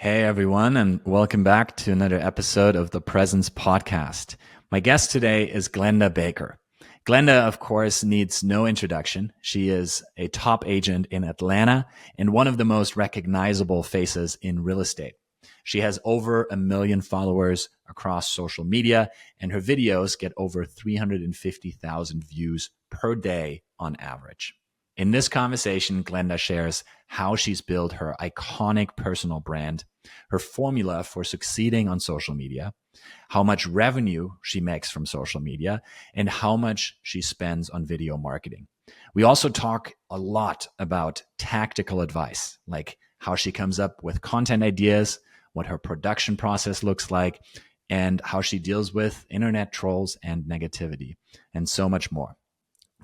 Hey, everyone, and welcome back to another episode of the Presence Podcast. My guest today is Glennda Baker. Glennda, of course, needs no introduction. She is a top agent in Atlanta and one of the most recognizable faces in real estate. She has over 1 million followers across social media, and her videos get over 350,000 views per day on average. In this conversation, Glennda shares how she's built her iconic personal brand, her formula for succeeding on social media, how much revenue she makes from social media, and how much she spends on video marketing. We also talk a lot about tactical advice, like how she comes up with content ideas, what her production process looks like, and how she deals with internet trolls and negativity, and so much more.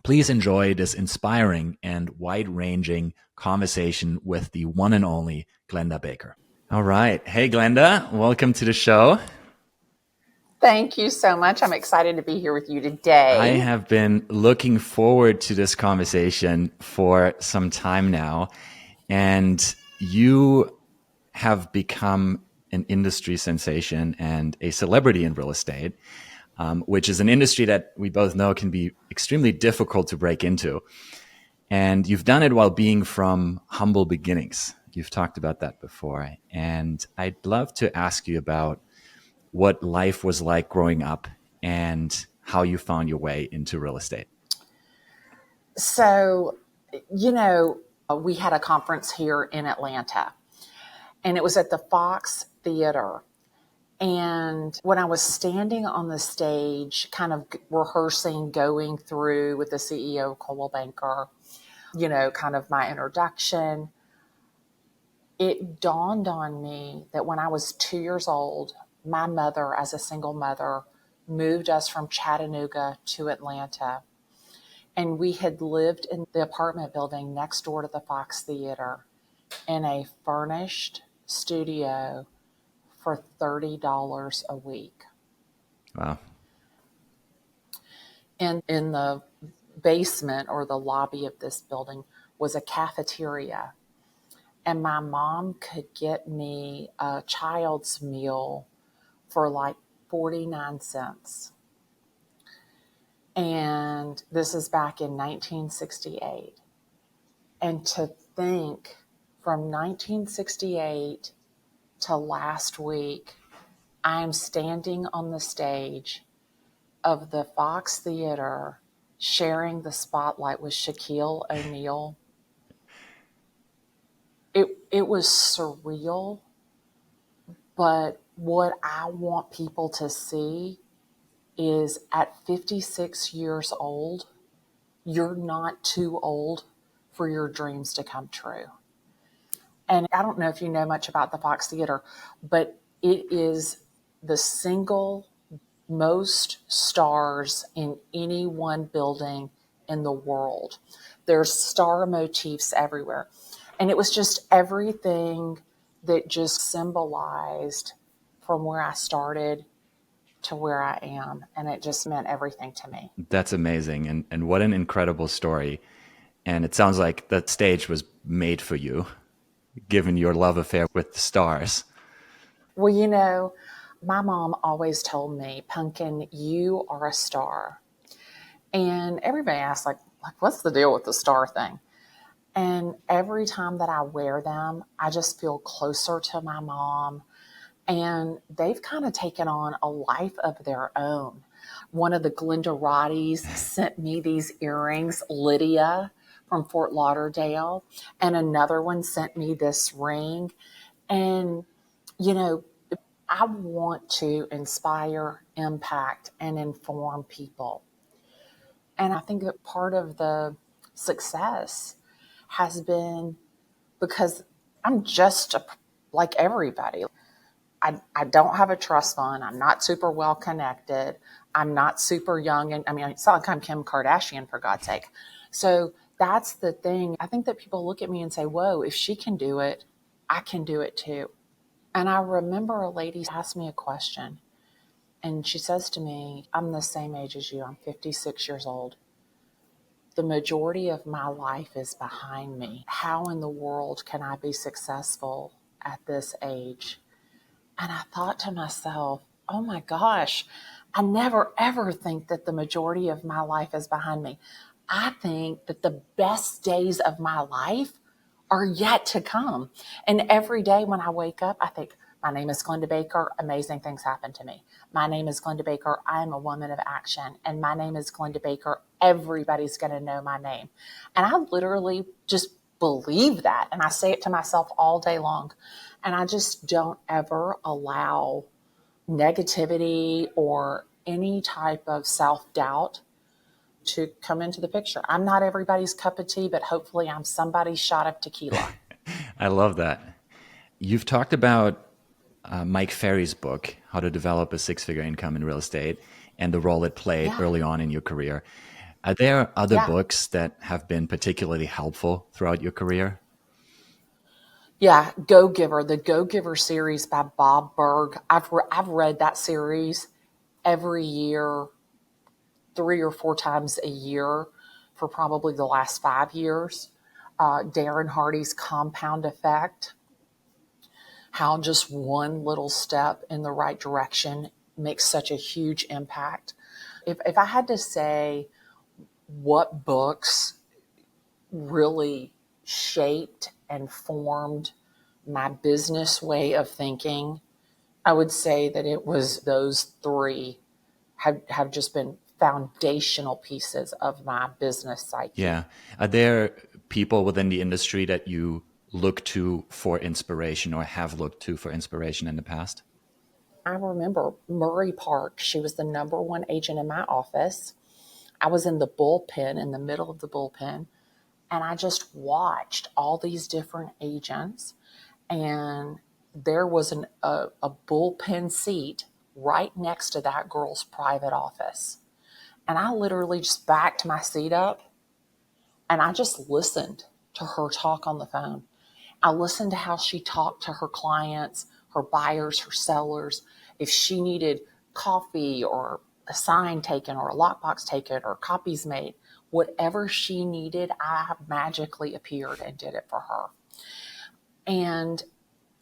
Please enjoy this inspiring and wide-ranging conversation with the one and only Glennda Baker. All right. Hey, Glennda, welcome to the show. Thank you so much. I'm excited to be here with you I today. have been looking forward to this conversation for some time now, and you have become an industry sensation and a celebrity in real estate, which is an industry that we both know can be extremely difficult to break into. And you've done it while being from humble beginnings. You've talked about that before. And I'd love to ask you about what life was like growing up and how you found your way into real estate. So, we had a conference here in Atlanta, and it was at the Fox Theater. And when I was standing on the stage, kind of rehearsing, going through with the CEO, Coldwell Banker, kind of my introduction, it dawned on me that when I was 2 years old, my mother, as a single mother, moved us from Chattanooga to Atlanta. And we had lived in the apartment building next door to the Fox Theater in a furnished studio for $30 a week. Wow. And in the basement or the lobby of this building was a cafeteria. And my mom could get me a child's meal for like 49 cents. And this is back in 1968. And to think from 1968 to last week, I'm standing on the stage of the Fox Theater sharing the spotlight with Shaquille O'Neal. It was surreal, but what I want people to see is at 56 years old, you're not too old for your dreams to come true. And I don't know if you know much about the Fox Theater, but it is the single most stars in any one building in the world. There's star motifs everywhere. And it was just everything that just symbolized from where I started to where I am. And it just meant everything to me. That's amazing. And what an incredible story. And it sounds like that stage was made for you, given your love affair with the stars. Well, my mom always told me, Pumpkin, you are a star. And everybody asks, like, what's the deal with the star thing? And every time that I wear them, I just feel closer to my mom. And they've kind of taken on a life of their own. One of the Glendda sent me these earrings, Lydia from Fort Lauderdale, and another one sent me this ring. And, I want to inspire, impact, and inform people. And I think that part of the success has been because I'm just like everybody. I don't have a trust fund. I'm not super well connected. I'm not super young. And I mean, it's not like I'm Kim Kardashian, for God's sake. So that's the thing. I think that people look at me and say, whoa, if she can do it, I can do it too. And I remember a lady asked me a question. And she says to me, I'm the same age as you. I'm 56 years old. The majority of my life is behind me. How in the world can I be successful at this age. And I thought to myself, oh my gosh, I never ever think that the majority of my life is behind me. I think that the best days of my life are yet to come. And every day when I wake up, I think, my name is Glennda Baker. Amazing things happen to me. My name is Glennda Baker. I am a woman of action. And my name is Glennda Baker. Everybody's going to know my name. And I literally just believe that. And I say it to myself all day long. And I just don't ever allow negativity or any type of self-doubt to come into the picture. I'm not everybody's cup of tea, but hopefully I'm somebody's shot of tequila. I love that. You've talked about Mike Ferry's book, How to Develop a Six-Figure Income in Real Estate, and the role it played Yeah. early on in your career. Are there other Yeah. books that have been particularly helpful throughout your career? Yeah. Go Giver, the Go Giver series by Bob Berg. I've read that series every year, 3 or 4 times a year for probably the last 5 years. Darren Hardy's Compound Effect, how just one little step in the right direction makes such a huge impact. If I had to say what books really shaped and formed my business way of thinking, I would say that it was those three have just been foundational pieces of my business psyche. Yeah. Are there people within the industry that you look to for inspiration or have looked to for inspiration in the past? I remember Murray Park. She was the number one agent in my office. I was in the bullpen, in the middle of the bullpen, and I just watched all these different agents. And there was a bullpen seat right next to that girl's private office. And I literally just backed my seat up and I just listened to her talk on the phone. I listened to how she talked to her clients, her buyers, her sellers. If she needed coffee or a sign taken or a lockbox taken or copies made, whatever she needed, I magically appeared and did it for her. And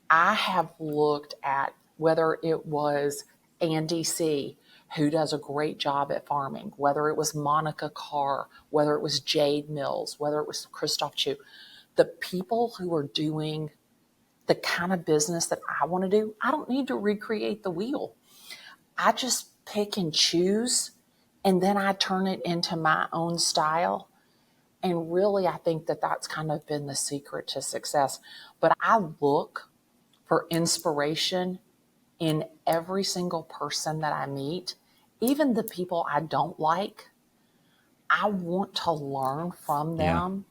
I have looked at whether it was Andy C., who does a great job at farming, whether it was Monica Carr, whether it was Jade Mills, whether it was Christoph Chu, the people who are doing the kind of business that I want to do, I don't need to recreate the wheel. I just pick and choose, and then I turn it into my own style. And really, I think that that's kind of been the secret to success. But I look for inspiration in every single person that I meet, even the people I don't like. I want to learn from Yeah. them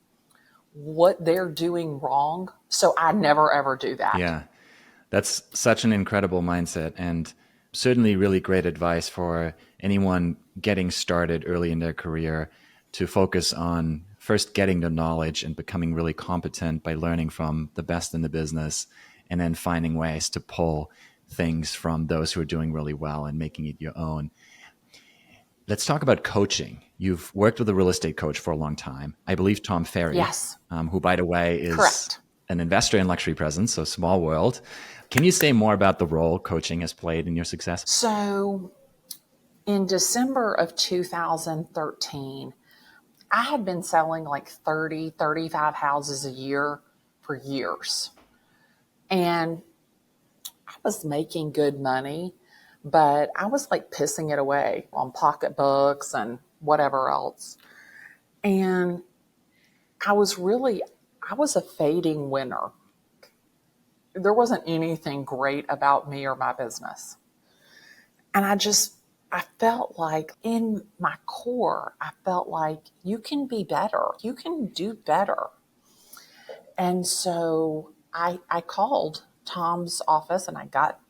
what they're doing wrong. So I never ever do that. Yeah. That's such an incredible mindset and certainly really great advice for anyone getting started early in their career to focus on first getting the knowledge and becoming really competent by learning from the best in the business and then finding ways to pull things from those who are doing really well and making it your own. Let's talk about coaching. You've worked with a real estate coach for a long time. I believe Tom Ferry, Yes, who, by the way, is correct. an investor in Luxury Presence, so small world. Can you say more about the role coaching has played in your success? So in December of 2013, I had been selling like 30, 35 houses a year for years. And I was making good money, but I was like pissing it away on pocketbooks and whatever else. And I was really, I was a fading winner. There wasn't anything great about me or my business. And I felt like in my core, I felt like you can be better. You can do better. And so I called Tom's office and I got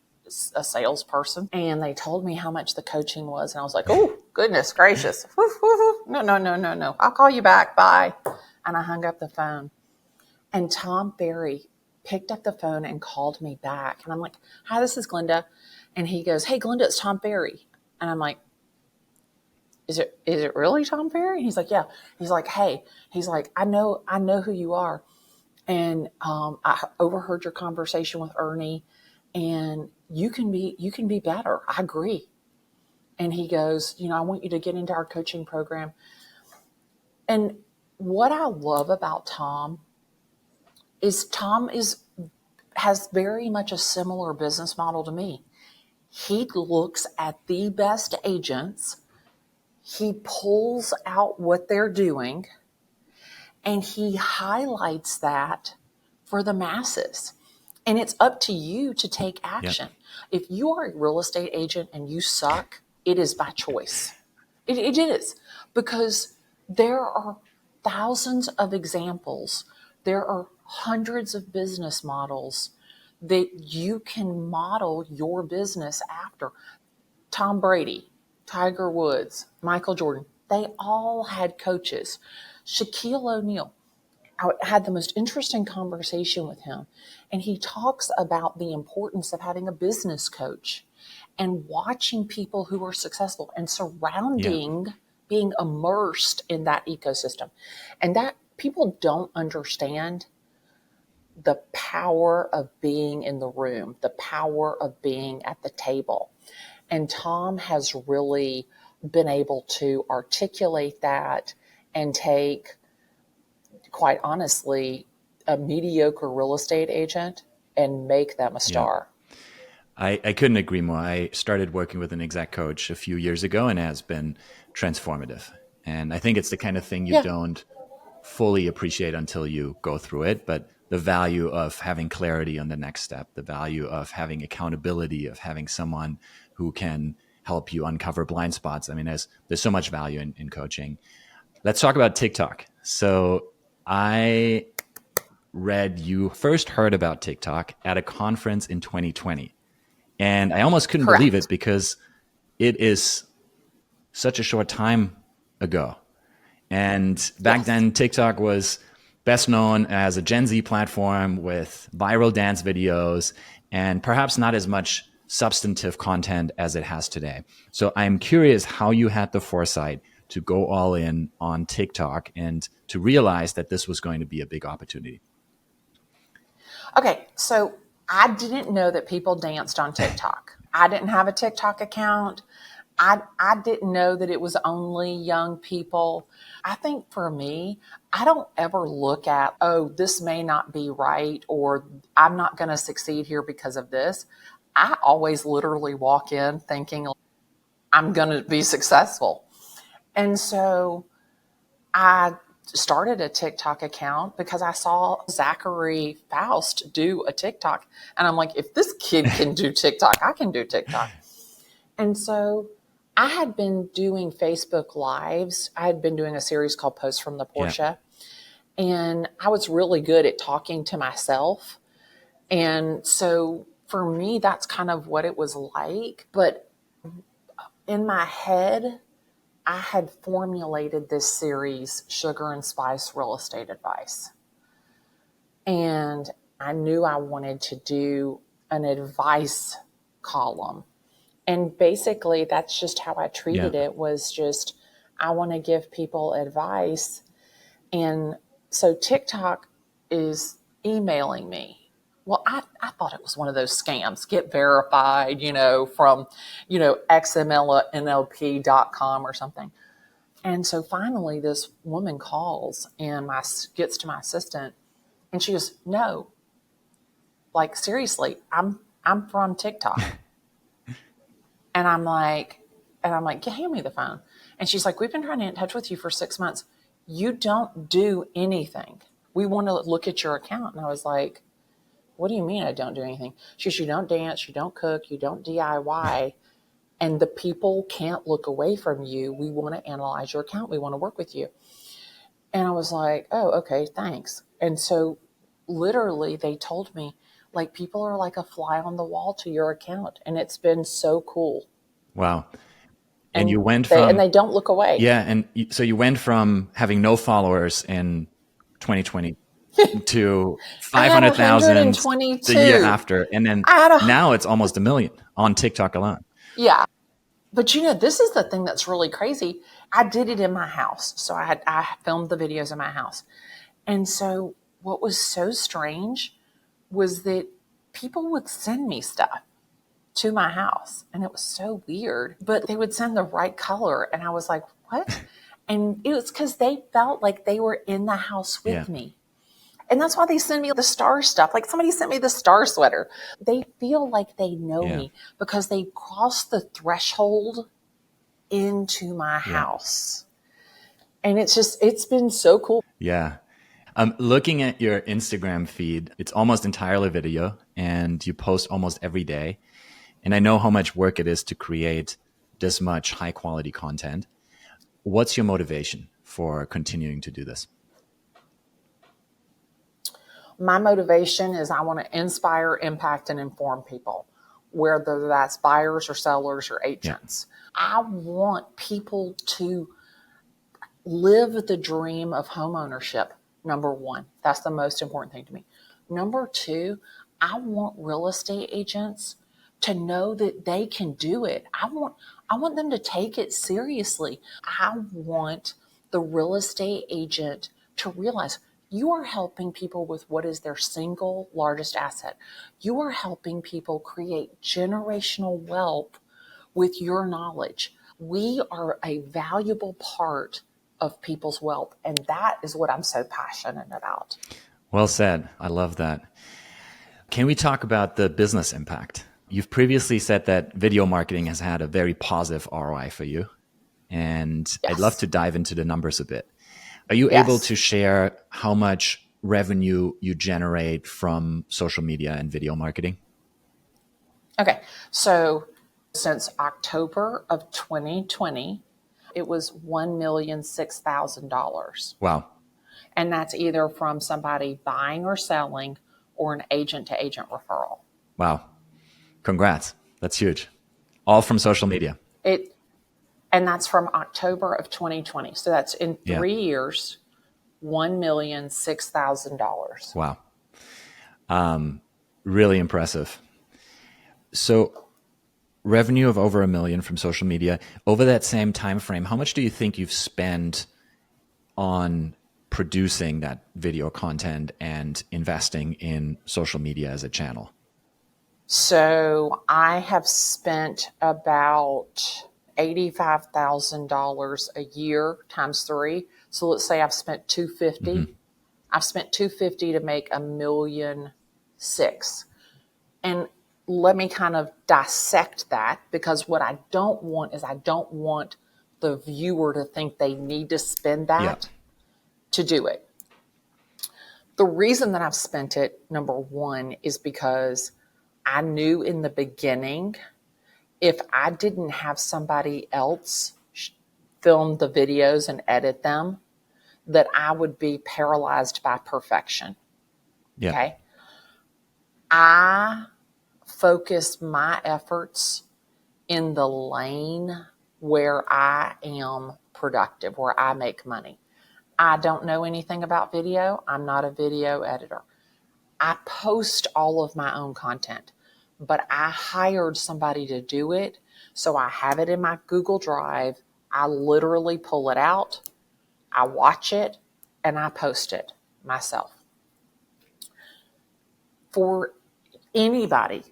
a salesperson and they told me how much the coaching was. And I was like, oh, goodness gracious. No, no, no, no, no. I'll call you back. Bye. And I hung up the phone. And Tom Ferry picked up the phone and called me back. And I'm like, hi, this is Glennda. And he goes, hey, Glennda, it's Tom Ferry. And I'm like, is it really Tom Ferry? And he's like, yeah. He's like, hey, he's like, I know who you are. And I overheard your conversation with Ernie, and you can be better. I agree. And he goes, I want you to get into our coaching program. And what I love about Tom has very much a similar business model to me. He looks at the best agents, he pulls out what they're doing, and he highlights that for the masses. And it's up to you to take action. Yep. If you are a real estate agent and you suck, it is by choice. It is, because there are thousands of examples. There are hundreds of business models that you can model your business after. Tom Brady, Tiger Woods, Michael Jordan, they all had coaches. Shaquille O'Neal, I had the most interesting conversation with him, and he talks about the importance of having a business coach and watching people who are successful and Yeah. being immersed in that ecosystem. And that people don't understand the power of being in the room, the power of being at the table. And Tom has really been able to articulate that and take, quite honestly, a mediocre real estate agent and make them a Yeah. star. I couldn't agree more. I started working with an exec coach a few years ago, and it has been transformative. And I think it's the kind of thing you Yeah. don't fully appreciate until you go through it. But the value of having clarity on the next step, the value of having accountability, of having someone who can help you uncover blind spots. I mean, there's so much value in coaching. Let's talk about TikTok. So I read you first heard about TikTok at a conference in 2020. And I almost couldn't believe it Correct. because it is such a short time ago. And back Yes. then, TikTok was best known as a Gen Z platform with viral dance videos and perhaps not as much substantive content as it has today. So I'm curious how you had the foresight to go all in on TikTok and to realize that this was going to be a big opportunity. Okay, so I didn't know that people danced on TikTok. I didn't have a TikTok account. I didn't know that it was only young people. I think for me, I don't ever look at, oh, this may not be right, or I'm not going to succeed here because of this. I always literally walk in thinking I'm going to be successful. And so I started a TikTok account because I saw Zachary Faust do a TikTok. And I'm like, if this kid can do TikTok, I can do TikTok. And so I had been doing Facebook Lives. I had been doing a series called Posts from the Yeah. Portia. And I was really good at talking to myself. And so for me, that's kind of what it was like. But in my head, I had formulated this series, Sugar and Spice Real Estate Advice. And I knew I wanted to do an advice column. And basically, that's just how I Yeah. treated it, was just, I want to give people advice. And so TikTok is emailing me. Well, I thought it was one of those scams, get verified, from, xmlnlp.com or something. And so finally, this woman calls and gets to my assistant, and she goes, "No, like seriously, I'm from TikTok." And I'm like, hand me the phone. And she's like, "We've been trying to get in touch with you for 6 months. You don't do anything. We want to look at your account." And I was like, "What do you mean I don't do anything?" She goes, "You don't dance, you don't cook, you don't DIY. And the people can't look away from you. We want to analyze your account. We want to work with you." And I was like, "Oh, okay, thanks." And so literally they told me, like, people are like a fly on the wall to your account. And it's been so cool. Wow. And And you went they from, don't look away. yeah. And so you went from having no followers in 2020 to I had 500,000 the year 122. after. And then I had a, now it's almost a million on TikTok alone. yeah. But this is the thing that's really crazy. I did it in my house. So I filmed the videos in my house. And so what was so strange was that people would send me stuff to my house, and it was so weird, but they would send the right color, and I was like, what? And it was because they felt like they were in the house with me. And that's why they send me the star stuff. Like somebody sent me the star sweater. They feel like they know me because they crossed the threshold into my house. And it's been so cool. Yeah. Looking at your Instagram feed, it's almost entirely video and you post almost every day. And I know how much work it is to create this much high quality content. What's your motivation for continuing to do this? My motivation is I want to inspire, impact, and inform people, whether that's buyers or sellers or agents. I want people to live the dream of home ownership. Number one, that's the most important thing to me. Number two, I want real estate agents to know that they can do it. I want them to take it seriously. I want the real estate agent to realize you are helping people with what is their single largest asset. You are helping people create generational wealth with your knowledge. We are a valuable part of people's wealth, and that is what I'm so passionate about. Well said. I love that. Can we talk about the business impact? You've previously said that video marketing has had a very positive ROI for you, and I'd love to dive into the numbers a bit. Are you able to share how much revenue you generate from social media and video marketing? Okay, so since October of 2020, it was $1,006,000. Wow. And that's either from somebody buying or selling or an agent to agent referral. Wow. Congrats. That's huge. All from social media. And that's from October of 2020. So that's in 3 years, $1,006,000. Wow. Really impressive. So revenue of over $1 million from social media. Over that same time frame, how much do you think you've spent on producing that video content and investing in social media as a channel? So I have spent about $85,000 a year times 3. So let's say I've spent $250,000. Mm-hmm. I've spent $250,000 to make $1,006,000. And let me kind of dissect that, because what I don't want is I don't want the viewer to think they need to spend that to do it. The reason that I've spent it, number one, is because I knew in the beginning, if I didn't have somebody else film the videos and edit them, that I would be paralyzed by perfection. Yeah. Okay. I focused my efforts in the lane where I am productive, where I make money. I don't know anything about video. I'm not a video editor. I post all of my own content, but I hired somebody to do it. So I have it in my Google Drive. I literally pull it out, I watch it, and I post it myself. For anybody,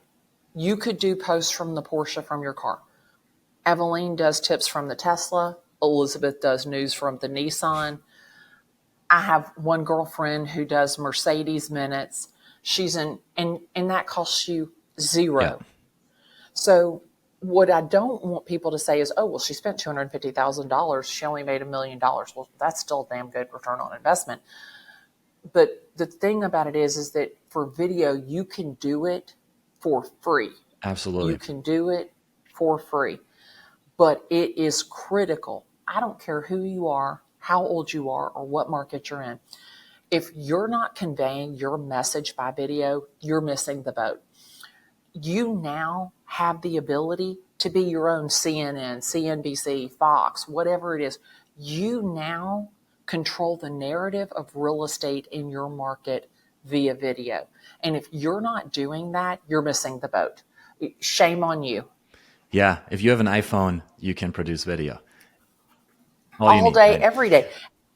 you could do posts from the Porsche from your car. Eveline does tips from the Tesla. Elizabeth does news from the Nissan. I have one girlfriend who does Mercedes minutes. She's and that costs you $0. Yeah. So what I don't want people to say is, oh, well, she spent $250,000. She only made $1 million. Well, that's still a damn good return on investment. But the thing about it is that for video, you can do it for free. Absolutely. You can do it for free. But it is critical. I don't care who you are, how old you are, or what market you're in. If you're not conveying your message by video, you're missing the boat. You now have the ability to be your own CNN, CNBC, Fox, whatever it is. You now control the narrative of real estate in your market via video. And if you're not doing that, you're missing the boat. Shame on you. Yeah. If you have an iPhone, you can produce video. All day, right? Every day.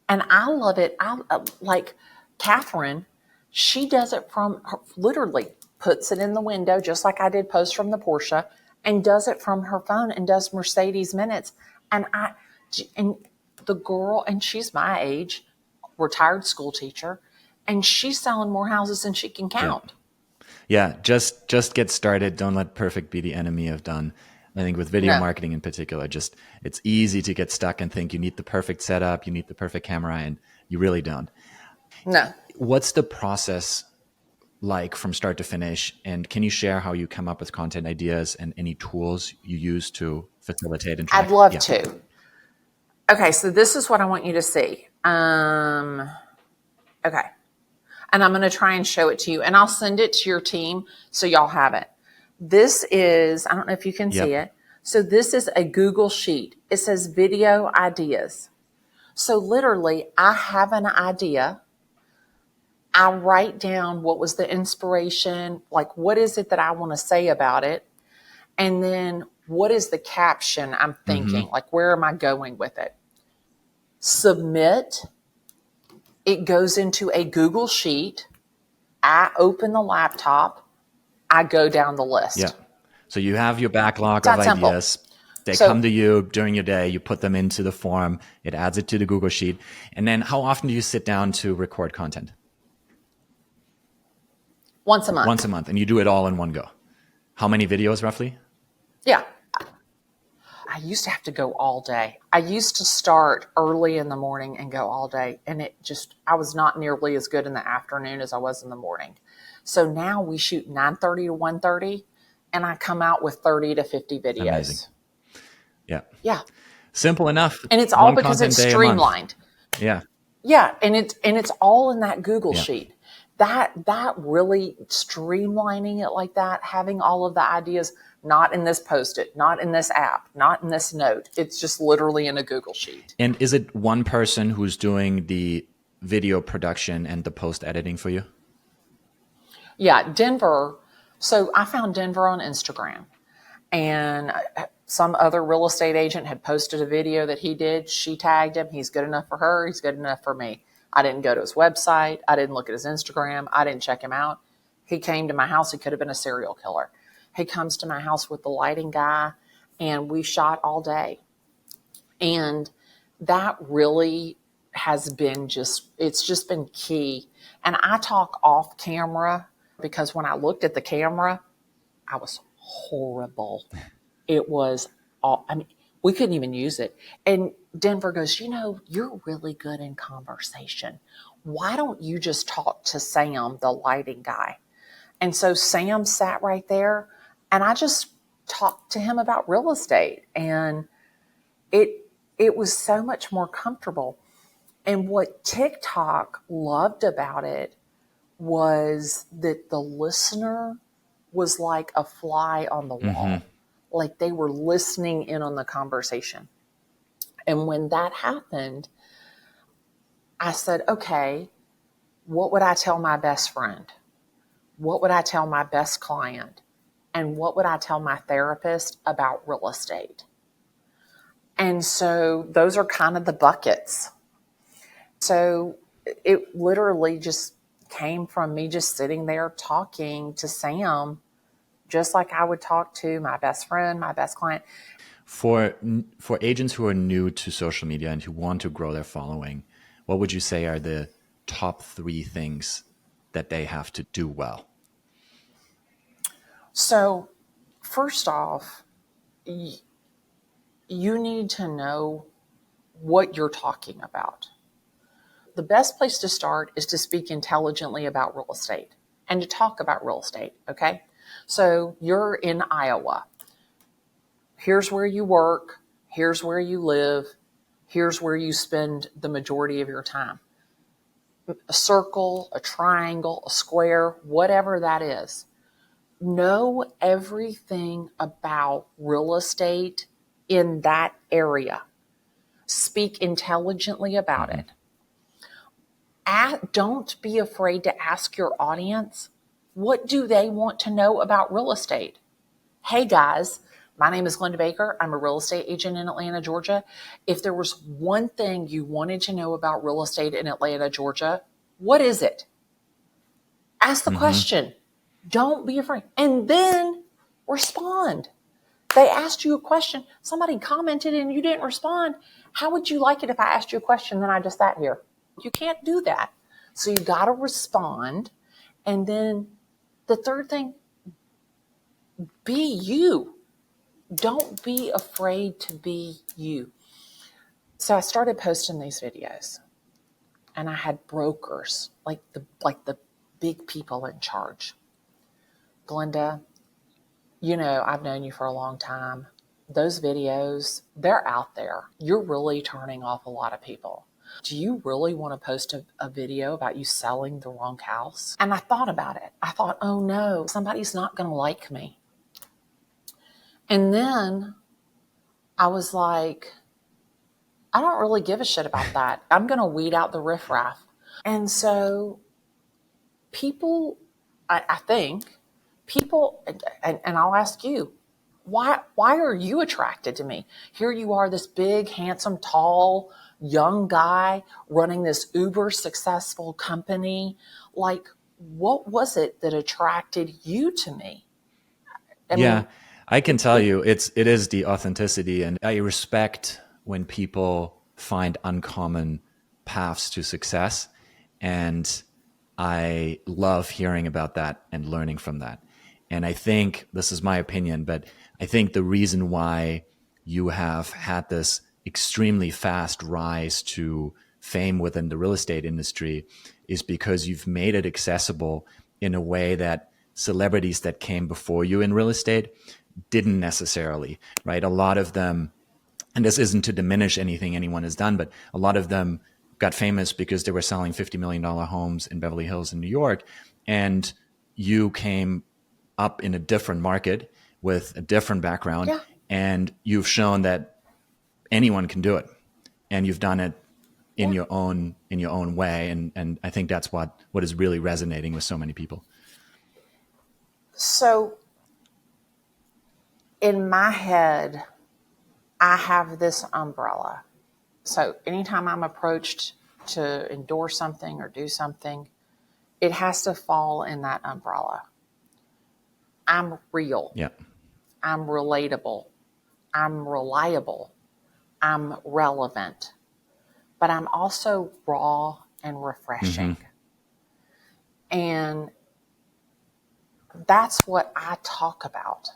And I love it. I like Catherine. She does it from her, literally puts it in the window, just like I did post from the Porsche, and does it from her phone and does Mercedes minutes. And and the girl, and she's my age, retired school teacher, and she's selling more houses than she can Yeah. count. Yeah. Just get started. Don't let perfect be the enemy of done. I think with video No, marketing in particular, just it's easy to get stuck and think you need the perfect setup, you need the perfect camera, and you really don't. no. What's the process like from start to finish? And can you share how you come up with content ideas and any tools you use to facilitate and I'd track? love Yeah. to. Okay, so this is what I want you to see. Okay. And I'm going to try and show it to you. And I'll send it to your team so y'all have it. This is, I don't know if you can see Yep. it. So this is a Google sheet. It says video ideas. So literally, I have an idea. I write down what was the inspiration, like what is it that I want to say about it? And then what is the caption I'm thinking? Mm-hmm. Like, where am I going with it? Submit. It goes into a Google sheet. I open the laptop. I go down the Yeah. list. So you have your backlog It's of that simple. ideas. They So come to you during your day. You put them into the form. It adds it to the Google Sheet. And then how often do you sit down to record content? once a Once month. a month. And you do it all in one go. How many videos roughly? Yeah. I used to have to go all day. I used to start early in the morning and go all day. And I was not nearly as good in the afternoon as I was in the morning. So now we shoot 9:30 to 1:30 and I come out with 30 to 50 Amazing. videos. Yeah. Yeah. Simple enough. And it's all One because content it's day a month. streamlined. Yeah. Yeah, and it's all in that Google Yeah. sheet. That really streamlining it like that, having all of the ideas not in this post-it, not in this app, not in this note. It's just literally in a Google sheet. And is it one person who's doing the video production and the post editing for you? Yeah, Denver. So I found Denver on Instagram, and some other real estate agent had posted a video that he did. She tagged him. He's good enough for her. He's good enough for me. I didn't go to his website. I didn't look at his Instagram. I didn't check him out. He came to my house. He could have been a serial killer. He comes to my house with the lighting guy, and we shot all day. And that really has been it's just been key. And I talk off camera because when I looked at the camera, I was horrible. It was all, I mean, we couldn't even use it. And Denver goes, you're really good in conversation. Why don't you just talk to Sam, the lighting guy? And so Sam sat right there and I just talked to him about real estate. And it was so much more comfortable. And what TikTok loved about it was that the listener was like a fly on the Mm-hmm. wall, like they were listening in on the conversation. And when that happened, I said, okay, what would I tell my best friend? What would I tell my best client? And what would I tell my therapist about real estate? And so those are kind of the buckets. So it literally just came from me just sitting there talking to Sam, just like I would talk to my best friend, my best client. For agents who are new to social media and who want to grow their following, what would you say are the top 3 things that they have to do well? So first off, you need to know what you're talking about. The best place to start is to speak intelligently about real estate and to talk about real estate, okay? So you're in Iowa. Here's where you work. Here's where you live. Here's where you spend the majority of your time. A circle, a triangle, a square, whatever that is. Know everything about real estate in that area. Speak intelligently about Mm-hmm. it. Don't be afraid to ask your audience, what do they want to know about real estate? Hey guys, my name is Glennda Baker. I'm a real estate agent in Atlanta, Georgia. If there was one thing you wanted to know about real estate in Atlanta, Georgia, what is it? Ask the question. Don't be afraid. And then respond. They asked you a question. Somebody commented and you didn't respond. How would you like it if I asked you a question and then I just sat here? You can't do that. So you got to respond. And then the third thing, be you. Don't be afraid to be you. So I started posting these videos and I had brokers, like the big people in charge. Glennda, I've known you for a long time. Those videos, they're out there. You're really turning off a lot of people. Do you really want to post a video about you selling the wrong house? And I thought about it. I thought, oh no, somebody's not going to like me. And then I was like, I don't really give a shit about that. I'm going to weed out the riffraff. And so people, I think, people, and I'll ask you, why are you attracted to me? Here you are, this big, handsome, tall, young guy running this uber successful company. Like, what was it that attracted you to me? I mean, I can tell you it is the authenticity, and I respect when people find uncommon paths to success, and I love hearing about that and learning from that. And I think this is my opinion, but I think the reason why you have had this extremely fast rise to fame within the real estate industry is because you've made it accessible in a way that celebrities that came before you in real estate didn't necessarily, right? A lot of them, and this isn't to diminish anything anyone has done, but a lot of them got famous because they were selling $50 million homes in Beverly Hills in New York. And you came up in a different market with a different background. yeah. And you've shown that anyone can do it. And you've done it in Yeah. your own way. And I think that's what is really resonating with so many people. So in my head, I have this umbrella. So anytime I'm approached to endorse something or do something, it has to fall in that umbrella. I'm real. Yeah. I'm relatable. I'm reliable. I'm relevant. But I'm also raw and refreshing. And that's what I talk about.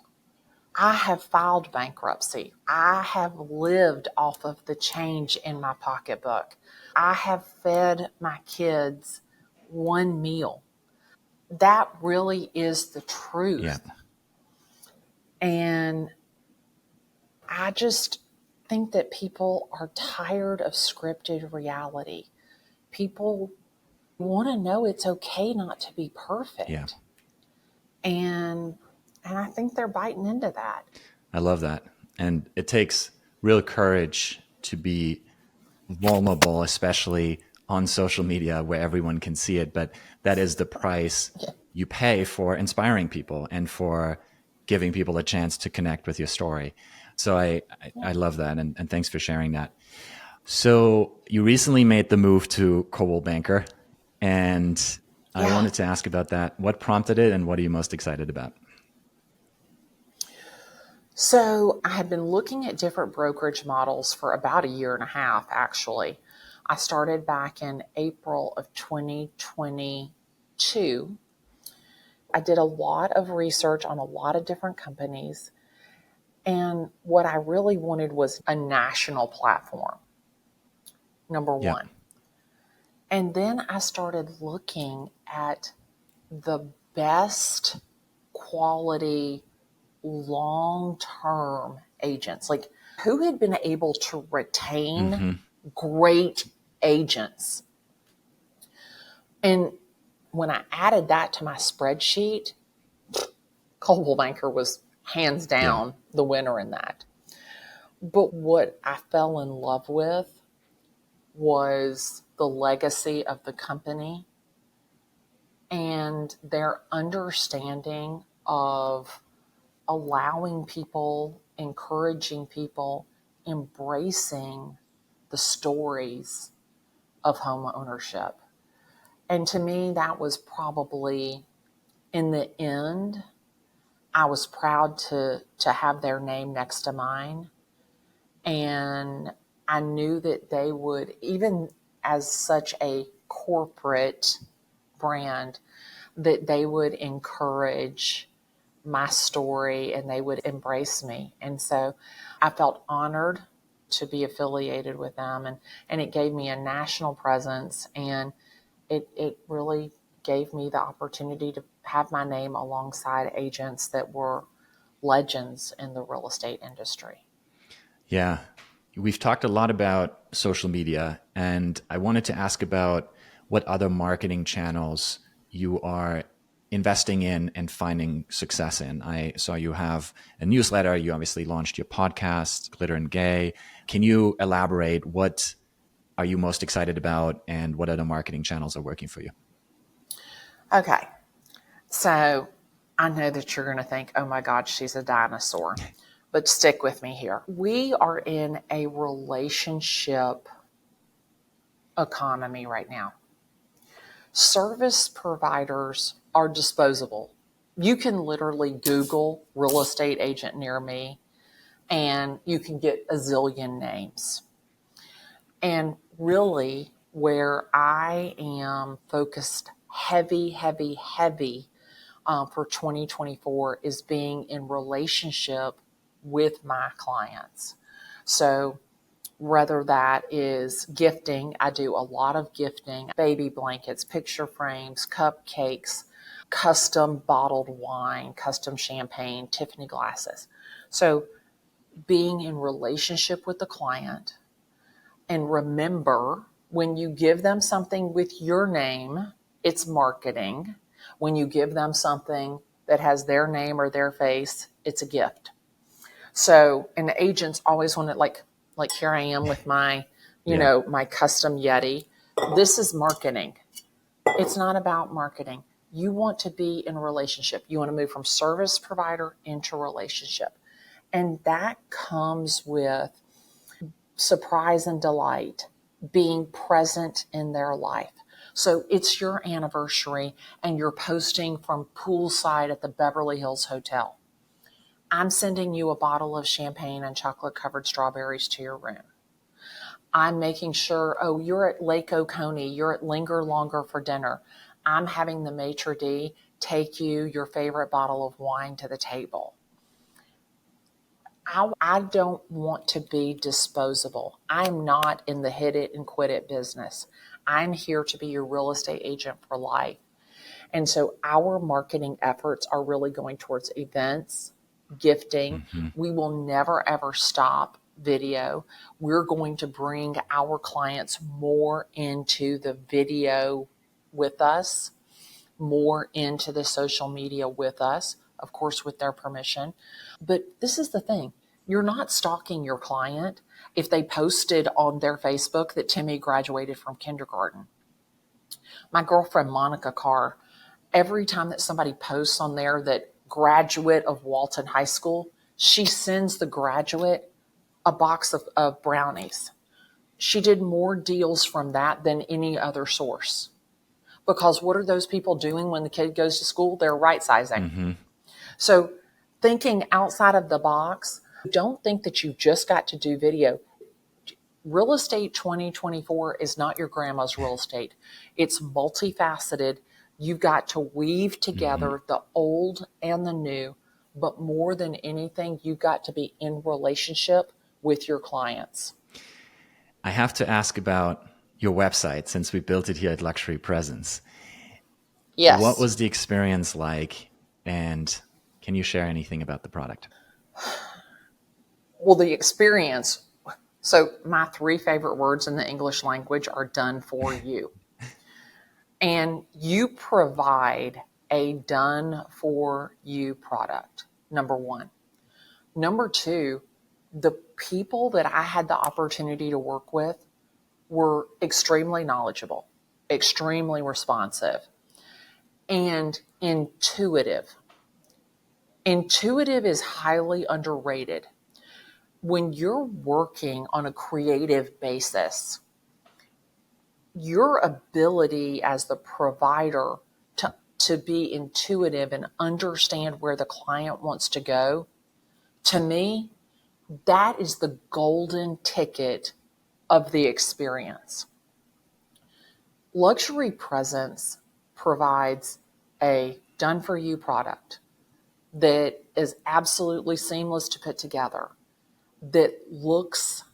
I have filed bankruptcy. I have lived off of the change in my pocketbook. I have fed my kids one meal. That really is the truth. Yeah. And I just think that people are tired of scripted reality. People want to know it's okay not to be perfect. Yeah. And I think they're biting into that. I love that. And it takes real courage to be vulnerable, especially on social media where everyone can see it. But that is the price you pay for inspiring people and for giving people a chance to connect with your story. So I love that. And thanks for sharing that. So you recently made the move to Coldwell Banker, and I wanted to ask about that. What prompted it and what are you most excited about? So I had been looking at different brokerage models for about a year and a half, actually. I started back in April of 2022. I did a lot of research on a lot of different companies. And what I really wanted was a national platform, number Yeah. one. And then I started looking at the best quality long-term agents, like who had been able to retain great agents. And when I added that to my spreadsheet, Coldwell Banker was hands down the winner in that. But what I fell in love with was the legacy of the company and their understanding of allowing people, encouraging people, embracing the stories of home ownership. And to me, that was probably, in the end, I was proud to have their name next to mine. And I knew that they would, even as such a corporate brand, that they would encourage my story and they would embrace me. And so I felt honored to be affiliated with them. And it gave me a national presence, and it really gave me the opportunity to have my name alongside agents that were legends in the real estate industry. Yeah. We've talked a lot about social media, and I wanted to ask about what other marketing channels you are investing in and finding success in. I saw you have a newsletter. You obviously launched your podcast, Glitter and Gay. Can you elaborate? What are you most excited about, and what other marketing channels are working for you? Okay. So I know that you're going to think, oh my God, she's a dinosaur, but stick with me here. We are in a relationship economy right now. Service providers are disposable. You can literally Google real estate agent near me and you can get a zillion names. And really, where I am focused heavy for 2024 is being in relationship with my clients. So whether that is gifting, I do a lot of gifting, baby blankets, picture frames, cupcakes, custom bottled wine, custom champagne, Tiffany glasses. So being in relationship with the client, and remember, when you give them something with your name, it's marketing. When you give them something that has their name or their face, it's a gift. So, and the agents always want to, like here I am with my, Yeah. my custom Yeti. This is marketing. It's not about marketing. You want to be in a relationship. You want to move from service provider into relationship. And that comes with surprise and delight, being present in their life. So it's your anniversary and you're posting from poolside at the Beverly Hills Hotel. I'm sending you a bottle of champagne and chocolate covered strawberries to your room. I'm making sure, oh, you're at Lake Oconee, you're at Linger Longer for dinner. I'm having the maitre d' take you your favorite bottle of wine to the table. I don't want to be disposable. I'm not in the hit it and quit it business. I'm here to be your real estate agent for life. And so our marketing efforts are really going towards events, gifting. Mm-hmm. We will never, ever stop video. We're going to bring our clients more into the video with us, more into the social media with us, of course, with their permission. But this is the thing. You're not stalking your client if they posted on their Facebook that Timmy graduated from kindergarten. My girlfriend, Monica Carr, every time that somebody posts on there that graduate of Walton High School, she sends the graduate a box of brownies. She did more deals from that than any other source. Because what are those people doing when the kid goes to school? They're right sizing. Mm-hmm. So thinking outside of the box, don't think that you just got to do video. Real estate 2024 is not your grandma's real estate. It's multifaceted. You've got to weave Mm-hmm. together the old and the new, but more than anything, you've got to be in relationship with your clients. I have to ask about your website since we built it here at Luxury Presence. What Yes. was the experience like? And can you share anything about the product? Well, the experience. So my three favorite words in the English language are done for you. And you provide a done for you product, number one. Number two, the people that I had the opportunity to work with were extremely knowledgeable, extremely responsive, and intuitive. Intuitive is highly underrated. When you're working on a creative basis, your ability as the provider to be intuitive and understand where the client wants to go, to me, that is the golden ticket of the experience. Luxury Presence provides a done for you product that is absolutely seamless to put together, that looks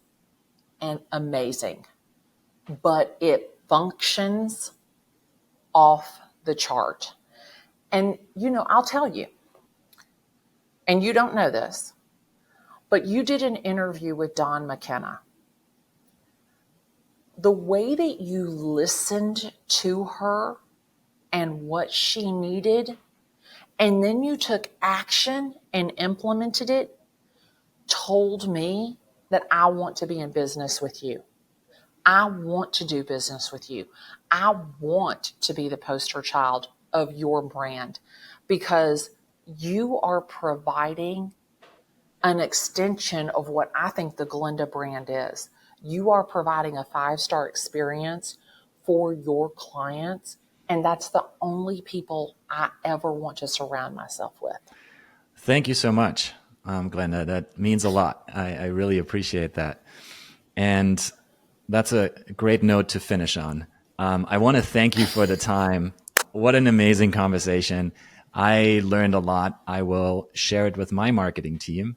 and amazing, but it functions off the chart. And, I'll tell you, and you don't know this, but you did an interview with Dawn McKenna. The way that you listened to her and what she needed, and then you took action and implemented it, told me that I want to be in business with you. I want to do business with you. I want to be the poster child of your brand, because you are providing an extension of what I think the Glennda brand is. You are providing a 5-star experience for your clients, and that's the only people I ever want to surround myself with. Thank you so much, Glenda. That means a lot. I really appreciate that. And that's a great note to finish on. I want to thank you for the time. What an amazing conversation. I learned a lot. I will share it with my marketing team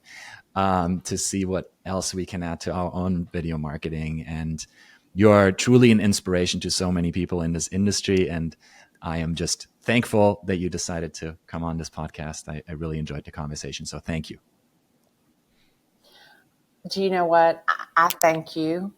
to see what else we can add to our own video marketing. And you're truly an inspiration to so many people in this industry. And I am just thankful that you decided to come on this podcast. I really enjoyed the conversation. So thank you. Do you know what? I thank you.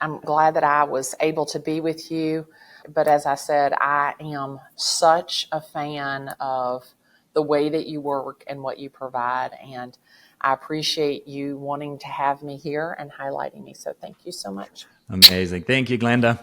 I'm glad that I was able to be with you. But as I said, I am such a fan of the way that you work and what you provide. And I appreciate you wanting to have me here and highlighting me. So thank you so much. Amazing. Thank you, Glenda.